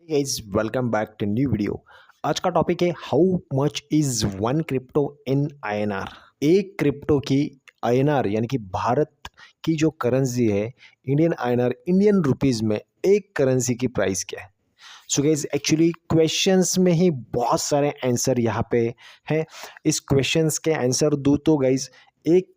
Guys welcome back to new video. आज का topic है how much is one crypto in INR. एक crypto की आईएनआर यानी कि भारत की जो करेंसी है, इंडियन आईएनआर, इंडियन रुपीस में एक करेंसी की प्राइस क्या है। सो गाइस एक्चुअली क्वेश्चंस में ही बहुत सारे आंसर यहाँ पे हैं। इस क्वेश्चंस के आंसर दूँ तो गाइस एक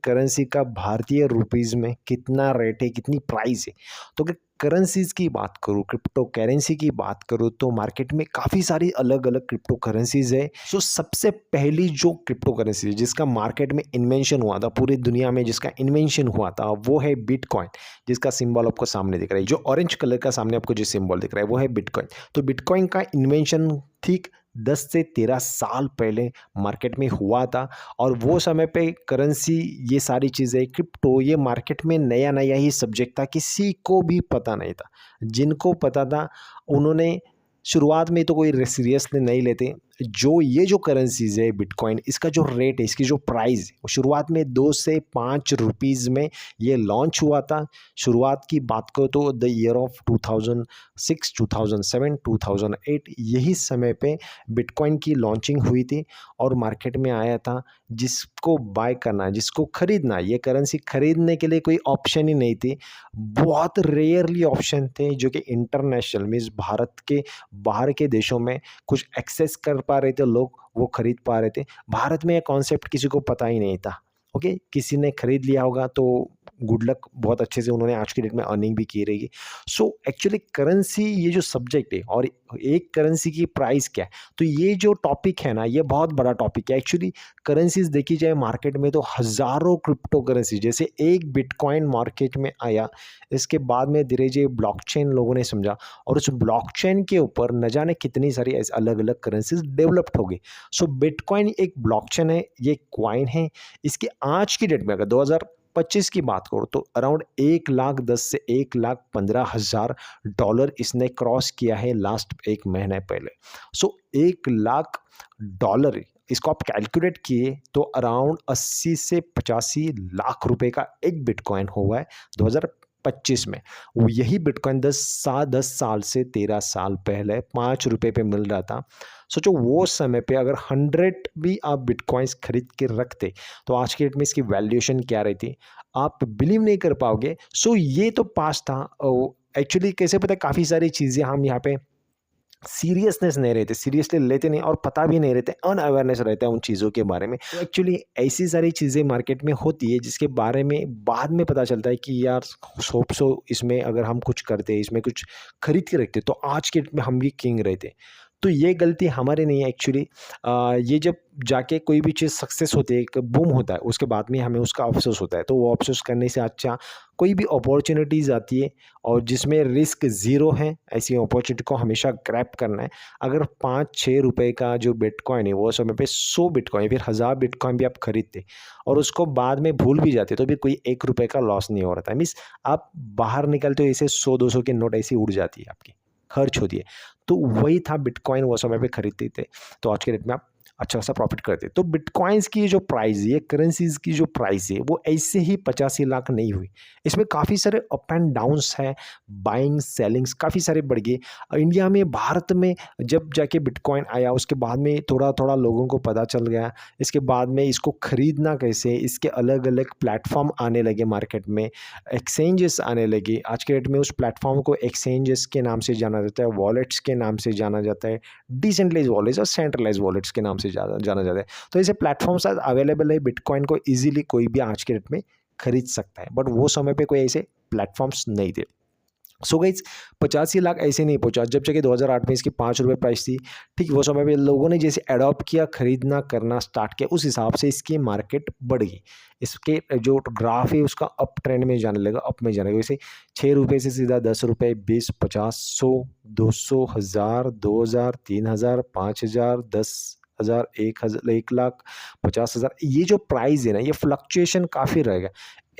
करेंसी का भारतीय रुपीस में कितना रेट है, कितनी प्राइस है। तो अगर करेंसीज की बात करूँ, क्रिप्टो करेंसी की बात करूँ, तो मार्केट में काफ़ी सारी अलग अलग क्रिप्टो करेंसीज है। सो सबसे पहली जो क्रिप्टो करेंसी है जिसका मार्केट में इन्वेंशन हुआ था, पूरी दुनिया में जिसका इन्वेंशन हुआ था, वो है बिटकॉइन। जिसका सिंबल आपको सामने दिख रहा है, जो ऑरेंज कलर का सामने आपको जो सिंबल दिख रहा है वो है बिटकॉइन। तो बिटकॉइन का इन्वेंशन ठीक 10 से 13 साल पहले मार्केट में हुआ था। और वो समय पे करेंसी, ये सारी चीज़ें, क्रिप्टो, ये मार्केट में नया नया ही सब्जेक्ट था, किसी को भी पता नहीं था। जिनको पता था उन्होंने शुरुआत में तो कोई सीरियसली नहीं लेते। जो करेंसीज है बिटकॉइन, इसका जो रेट है, इसकी जो प्राइस है, वो शुरुआत में 2 से 5 रुपीज़ में ये लॉन्च हुआ था। शुरुआत की बात करो तो द ईयर ऑफ 2006, 2007, 2008, यही समय पे बिटकॉइन की लॉन्चिंग हुई थी और मार्केट में आया था। जिसको बाय करना है, जिसको खरीदना है, ये करेंसी खरीदने के लिए कोई ऑप्शन ही नहीं थी। बहुत रेयरली ऑप्शन थे जो कि इंटरनेशनल मीन्स भारत के बाहर के देशों में कुछ एक्सेस कर पा रहे थे लोग, वो खरीद पा रहे थे। भारत में ये कॉन्सेप्ट किसी को पता ही नहीं था। ओके, किसी ने खरीद लिया होगा तो गुड लक, बहुत अच्छे से उन्होंने आज की डेट में अर्निंग भी की रहेगी। सो एक्चुअली करेंसी, ये जो सब्जेक्ट है और एक करेंसी की प्राइस क्या है, तो ये जो टॉपिक है ना, ये बहुत बड़ा टॉपिक है। एक्चुअली करेंसीज देखी जाए मार्केट में तो हज़ारों क्रिप्टो करेंसी, जैसे एक बिटकॉइन मार्केट में आया, इसके बाद में धीरे धीरे ब्लॉकचेन लोगों ने समझा और उस ब्लॉकचेन के ऊपर न जाने कितनी सारी ऐसी अलग अलग करेंसीज डेवलप्ड हो गई। सो बिटकॉइन एक ब्लॉकचेन है, ये क्वाइन है। इसकी आज की डेट में अगर 2025 की बात करो तो अराउंड 1,10,000 से 1,15,000 डॉलर इसने क्रॉस किया है लास्ट एक महीने पहले। सो 1,00,000 डॉलर, इसको आप कैलकुलेट किए तो अराउंड 80 से 85 लाख रुपए का एक बिटकॉइन हुआ है 2025 में। वो यही बिटकॉइन 10 साल से 13 साल पहले 5 रुपए पे मिल रहा था। सोचो वो समय पे अगर 100 भी आप बिटकॉइंस खरीद के रखते तो आज के डेट में इसकी वैल्यूएशन क्या रहती, आप बिलीव नहीं कर पाओगे। सो ये तो पास था। एक्चुअली कैसे पता है, काफ़ी सारी चीज़ें हम यहाँ पे सीरियसनेस नहीं रहते, सीरियसली लेते नहीं और पता भी नहीं रहते, अनअवेयरनेस रहता है उन चीज़ों के बारे में। तो एक्चुअली ऐसी सारी चीज़ें मार्केट में होती है जिसके बारे में बाद में पता चलता है कि यार सोप सो इसमें अगर हम कुछ करते, इसमें कुछ खरीद के रखते तो आज के डेट में हम भी किंग रहते। तो ये गलती हमारी नहीं है एक्चुअली। ये जब जाके कोई भी चीज़ सक्सेस होती है, एक बूम होता है, उसके बाद में हमें उसका अफ़सोस होता है। तो वो अफ़सोस करने से अच्छा कोई भी अपॉर्च्युनिटीज़ आती है और जिसमें रिस्क ज़ीरो है, ऐसी अपॉर्चुनिटी को हमेशा ग्रैब करना है। अगर 5-6 रुपए का जो बिटकॉइन है, वो समय पे 100 बिटकॉइन फिर 1000 बिटकॉइन भी आप खरीदते और उसको बाद में भूल भी जाते, तो भी कोई 1 रुपए का लॉस नहीं हो रहा था। मीन्स आप बाहर निकलते हो ऐसे 100-200 के नोट ऐसे ही उड़ जाती है आपकी, खर्च होती है। तो वही था बिटकॉइन, वो समय पे खरीदते थे, तो आज के डेट में आप अच्छा खासा प्रॉफिट करते। तो बिटकॉइंस की जो प्राइस है, करेंसीज की जो प्राइस है, वो ऐसे ही 85 लाख नहीं हुई। इसमें काफ़ी सारे अप एंड डाउन्स है, बाइंग सेलिंग्स काफ़ी सारे बढ़ गए। इंडिया में, भारत में जब जाके बिटकॉइन आया, उसके बाद में थोड़ा थोड़ा लोगों को पता चल गया। इसके बाद में इसको खरीदना कैसे, इसके अलग अलग प्लेटफॉर्म आने लगे मार्केट में, एक्सचेंजेस आने लगे। आज के डेट में उस प्लेटफॉर्म को एक्सचेंजेस के नाम से जाना जाता है, वॉलेट्स के नाम से जाना जाता है, डिसेंट्रलाइज वॉलेट्स और सेंट्रलाइज वॉलेट्स के नाम से जाना जाता है। तो ऐसे प्लेटफॉर्म्स आज अवेलेबल है, बिटकॉइन को इजीली कोई भी आज के डेट में खरीद सकता है, बट वो समय पे कोई ऐसे प्लेटफॉर्म्स नहीं थे। सो गाइज 85 लाख ऐसे नहीं पहुंचा। जब जाके 2008 में इसकी 5 रुपये प्राइस थी, ठीक वो समय पे लोगों ने जैसे अडॉप्ट किया, खरीदना करना स्टार्ट किया, उस हिसाब से इसकी मार्केट बढ़ गई। इसके जो ग्राफ है उसका अप ट्रेंड में जाने लगा, अप में जाने लगा। वैसे 6 रुपये से सीधा 10 रुपये, 20, 50, 100, 200, 1000, 2000, 3000, 5000, 10,000, 1,00,000, 1,50,000, ये जो प्राइस है ना, ये फ्लक्चुएशन काफ़ी रहेगा।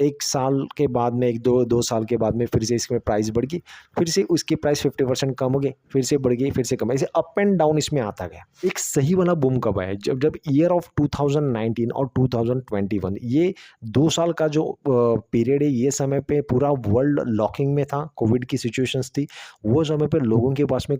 1 साल के बाद में 1-2 साल के बाद में फिर से इसमें प्राइस बढ़ गई, फिर से उसकी प्राइस 50% कम हो गई, फिर से बढ़ गई, फिर से कम, ऐसे अप एंड डाउन इसमें आता गया। एक सही वाला बूम कब आया? जब ईयर ऑफ 2019 और 2021, ये 2 साल का जो पीरियड है, ये समय पे पूरा वर्ल्ड लॉकिंग में था, कोविड की सिचुएशंस थी। वो समय पे लोगों के पास में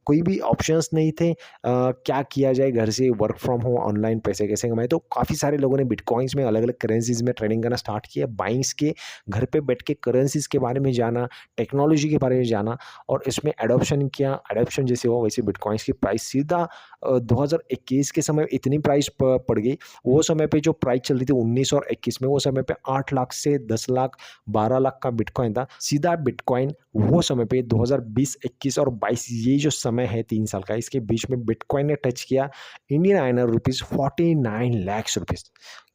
कोई भी ऑप्शंस नहीं थे, क्या किया जाए, घर से वर्क फ्रॉम होम, ऑनलाइन पैसे कैसे कमाएँ? तो काफ़ी सारे लोगों ने बिटकॉइन्स में, अलग-अलग करेंसीज़ में ट्रेडिंग करना स्टार्ट किया। बाइंग्स के घर पे बैठ के करेंसीज़ के बारे में जाना, टेक्नोलॉजी के बारे में जाना और इसमें एडॉप्शन किया। एडॉप्शन जैसे हुआ वैसे बिटकॉइन्स की प्राइस सीधा 2021 के समय इतनी प्राइस प पड़ गई। वो समय पे जो प्राइस चल रही थी 19 और 21 में, वो समय पे 8 लाख से 10 लाख, 12 लाख का बिटकॉइन था। सीधा बिटकॉइन वो समय पे 2020, 21 और 22, ये जो समय है 3 साल का, इसके बीच में बिटकॉइन ने टच किया Indian INR rupees 49 lakh rupees.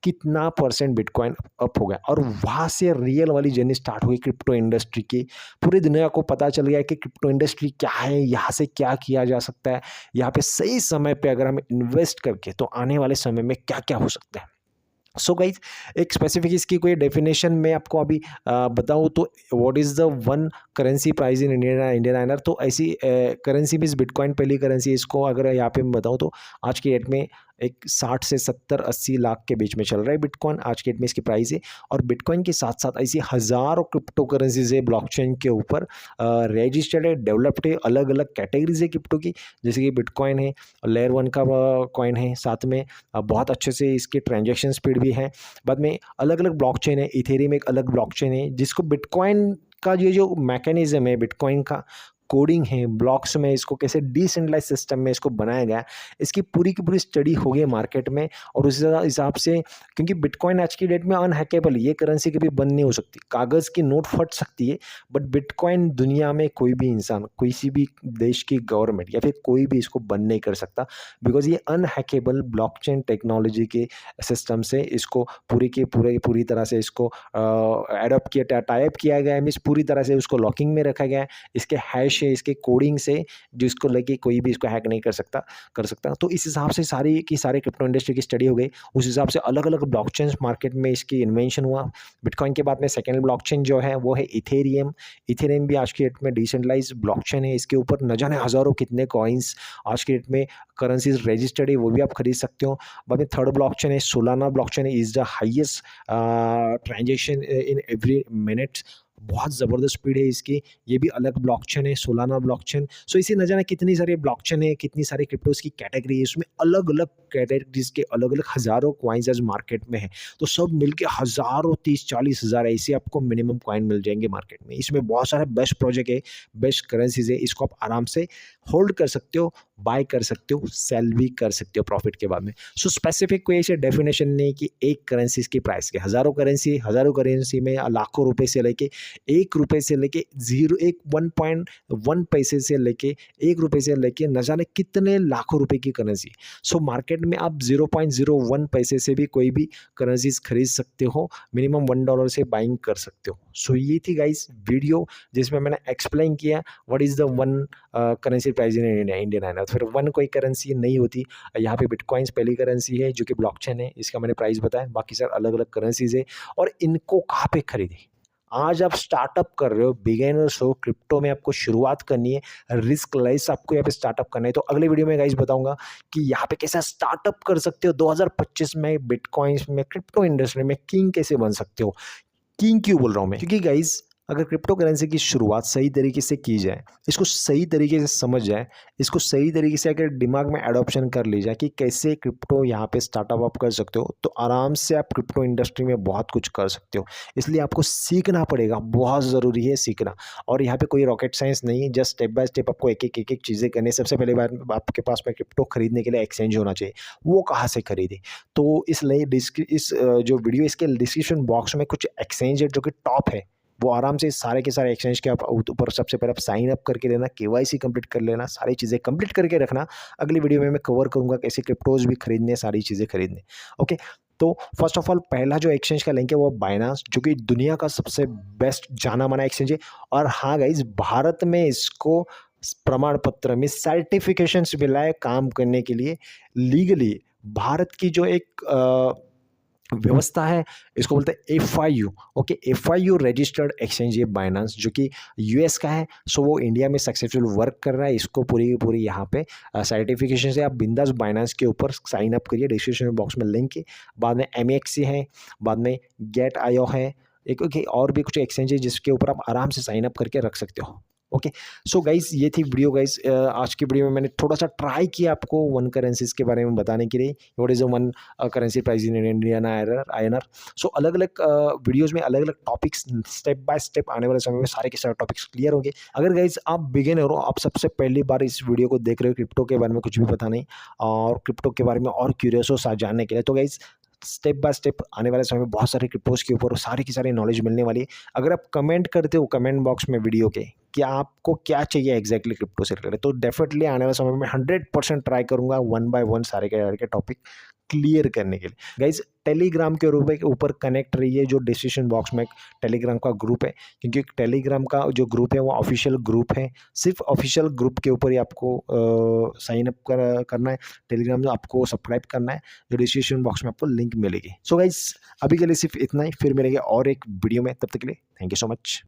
कितना परसेंट बिटकॉइन अप हो गया और वहाँ से रियल वाली जर्नी स्टार्ट हुई क्रिप्टो इंडस्ट्री की। पूरी दुनिया को पता चल गया कि क्रिप्टो इंडस्ट्री क्या है, यहाँ से क्या किया जा सकता है, यहाँ पे सही समय पे अगर हम इन्वेस्ट करके तो आने वाले समय में क्या-क्या हो सकता है। सो गाइज, एक स्पेसिफिक इसकी कोई डेफिनेशन मैं आपको अभी बताऊँ तो what is the one currency price in Indian INR, तो ऐसी करेंसी मीन्स बिटकॉइन पहली करेंसी। इसको अगर यहाँ पे मैं बताऊँ तो आज की डेट में एक 60 से 70-80 लाख के बीच में चल रहा है बिटकॉइन, आज की डेट में इसकी प्राइस है। और बिटकॉइन के साथ साथ ऐसी हज़ारों क्रिप्टो करेंसीज है ब्लॉकचेन के ऊपर, रजिस्टर्ड है, डेवलप्ड है, अलग अलग कैटेगरीज है क्रिप्टो की, जैसे कि बिटकॉइन है, लेयर 1 का कॉइन है, साथ में बहुत अच्छे से इसकी ट्रांजेक्शन स्पीड भी है। बाद में अलग अलग ब्लॉकचेन है, इथेरियम एक अलग ब्लॉकचेन है, जिसको बिटकॉइन का ये जो मैकेनिज्म है, बिटकॉइन का कोडिंग है, ब्लॉक्स में इसको कैसे डिसेंट्रलाइज सिस्टम में इसको बनाया गया, इसकी पूरी की पूरी स्टडी हो गई मार्केट में। और उस हिसाब से, क्योंकि बिटकॉइन आज की डेट में अनहैकेबल, ये करेंसी कभी बंद नहीं हो सकती, कागज़ की नोट फट सकती है, बट बिटकॉइन दुनिया में कोई भी इंसान, किसी भी देश की गवर्नमेंट या फिर कोई भी इसको बंद नहीं कर सकता, बिकॉज ये अनहैकेबल ब्लॉकचेन टेक्नोलॉजी के सिस्टम से इसको पूरी तरह से इसको एडॉप्ट किया, टाइप किया गया है, मीन्स पूरी तरह से उसको लॉकिंग में रखा गया है। इसके हैश है, इसके कोडिंग से, जिसको लेके कोई भी इसको हैक नहीं कर सकता। तो इस हिसाब से सारे क्रिप्टो इंडस्ट्री की स्टडी हो गई। उस हिसाब से अलग अलग ब्लॉकचेन मार्केट में इसकी इन्वेंशन हुआ। बिटकॉइन के बाद में सेकेंड ब्लॉकचेन जो है वो है इथेरियम। इथेरियम भी आज की डेट में डिसेंट्रलाइज ब्लॉकचेन है, इसके ऊपर न जाने हज़ारों कितने कॉइन्स आज की डेट में करेंसीज रजिस्टर्ड है, वो भी आप खरीद सकते हो। बाद में थर्ड ब्लॉकचेन है सोलाना ब्लॉकचेन है, is the highest transaction in every minute, बहुत ज़बरदस्त स्पीड है इसकी, ये भी अलग ब्लॉकचेन है सोलाना ब्लॉकचेन। सो इसी न जाने कितनी सारी ब्लॉकचेन है, कितनी सारी क्रिप्टोज़ की कैटेगरी है, इसमें अलग अलग कैटेगरीज के अलग अलग हज़ारों कॉइन्स आज मार्केट में है। तो सब मिलके हज़ारों 30-40 हज़ार ऐसे आपको मिनिमम कॉइन मिल जाएंगे मार्केट में। इसमें बहुत सारे बेस्ट प्रोजेक्ट है, बेस्ट करेंसीज है, इसको आप आराम से होल्ड कर सकते हो, बाय कर सकते हो, सेल भी कर सकते हो प्रॉफिट के बाद में। सो स्पेसिफिक कोई ऐसे डेफिनेशन नहीं कि एक करेंसी की प्राइस के, हज़ारों करेंसी में लाखों रुपए से लेके ₹1 से लेके 1.1 पैसे से लेके ₹1 से लेके न जाने कितने लाखों रुपए की करेंसी। सो मार्केट में आप 0.01 पैसे से भी कोई भी करेंसीज खरीद सकते हो, मिनिमम $1 से बाइंग कर सकते हो। सो ये थी गाइस वीडियो, जिसमें मैंने एक्सप्लेन किया what is the one currency price in Indian INR. फिर वन कोई करेंसी नहीं होती, यहाँ पे बिटकॉइंस पहली करेंसी है जो कि ब्लॉकचेन है, इसका मैंने प्राइस बताया। बाकी सर अलग अलग करेंसीज है, और इनको कहाँ पे खरीदें। आज आप स्टार्टअप कर रहे हो, बिगिनर्स हो, क्रिप्टो में आपको शुरुआत करनी है, रिस्क लेस आपको यहाँ पे स्टार्टअप करना है, तो अगले वीडियो में गाइस बताऊंगा कि यहाँ पे कैसा स्टार्टअप कर सकते हो 2025 में बिटकॉइंस में, क्रिप्टो इंडस्ट्री में किंग कैसे बन सकते हो। किंग क्यों बोल रहा हूँ मैं, क्योंकि गाइस अगर क्रिप्टो करेंसी की शुरुआत सही तरीके से की जाए, इसको सही तरीके से समझ जाए, इसको सही तरीके से अगर दिमाग में एडॉप्शन कर ली जाए कि कैसे क्रिप्टो यहाँ पे स्टार्टअप आप कर सकते हो, तो आराम से आप क्रिप्टो इंडस्ट्री में बहुत कुछ कर सकते हो। इसलिए आपको सीखना पड़ेगा, बहुत ज़रूरी है सीखना। और यहाँ पे कोई रॉकेट साइंस नहीं है, जस्ट स्टेप बाय स्टेप आपको एक एक चीज़ें करनी है। सबसे पहले बार आपके पास में क्रिप्टो खरीदने के लिए एक्सचेंज होना चाहिए, वो कहाँ से खरीदे, तो इसलिए जो वीडियो इसके डिस्क्रिप्शन बॉक्स में कुछ एक्सचेंज है जो कि टॉप है, वो आराम से सारे के सारे एक्सचेंज के आप ऊपर सबसे पहले आप साइन अप करके लेना, केवाईसी कंप्लीट कर लेना, सारी चीज़ें कंप्लीट करके रखना। अगली वीडियो में मैं कवर करूँगा कैसे क्रिप्टोज भी खरीदने, सारी चीज़ें खरीदने। ओके, तो फर्स्ट ऑफ ऑल पहला जो एक्सचेंज का लिंक है वो बाइनांस, जो कि दुनिया का सबसे बेस्ट जाना माना एक्सचेंज है। और हाँ गाइज, भारत में इसको प्रमाण पत्र में सर्टिफिकेशंस मिला है काम करने के लिए लीगली। भारत की जो एक व्यवस्था है, इसको बोलते हैं FIU. Okay, FIU registered exchange ये बाइनेंस जो कि यूएस का है, सो वो इंडिया में सक्सेसफुल वर्क कर रहा है। इसको पूरी की पूरी यहाँ पे सर्टिफिकेशन से आप बिंदास बाइनेंस के ऊपर साइन अप करिए, डिस्क्रिप्शन बॉक्स में लिंक है। बाद में एमएक्सी है, बाद में गेट आयो है, एक ओके और भी कुछ एक्सचेंज है जिसके ऊपर आप आराम से साइन अप करके रख सकते हो। ओके, सो गाइज ये थी वीडियो गाइज। आज की वीडियो में मैंने थोड़ा सा ट्राई किया आपको वन करेंसीज के बारे में बताने के लिए, what is the one currency price in Indian INR. So अलग अलग वीडियोस में अलग अलग टॉपिक्स स्टेप बाय स्टेप आने वाले समय में सारे के सारे टॉपिक्स क्लियर होंगे। अगर गाइज आप बिगिनर हो, आप सबसे पहली बार इस वीडियो को देख रहे हो, क्रिप्टो के बारे में कुछ भी पता नहीं और क्रिप्टो के बारे में और क्यूरियस हो जानने के लिए, तो गाइज स्टेप बाय स्टेप आने वाले समय में बहुत सारे क्रिप्टोज के ऊपर सारी की सारी नॉलेज मिलने वाली है। अगर आप कमेंट करते हो कमेंट बॉक्स में वीडियो के कि आपको क्या चाहिए एग्जैक्टली क्रिप्टो से रिलेटेड, तो डेफिनेटली आने वाले समय में 100% ट्राई करूंगा वन बाय वन सारे के टॉपिक क्लियर करने के लिए। गाइज टेलीग्राम के ऊपर कनेक्ट रहिए, जो डिस्क्रिप्शन बॉक्स में टेलीग्राम का ग्रुप है, क्योंकि टेलीग्राम का जो ग्रुप है वो ऑफिशियल ग्रुप है। सिर्फ ऑफिशियल ग्रुप के ऊपर ही आपको साइन अप करना है, टेलीग्राम में आपको सब्सक्राइब करना है, जो डिस्क्रिप्शन बॉक्स में आपको लिंक मिलेगी। सो गाइज अभी के लिए सिर्फ इतना ही, फिर मिलेंगे और एक वीडियो में, तब तक के लिए थैंक यू सो मच।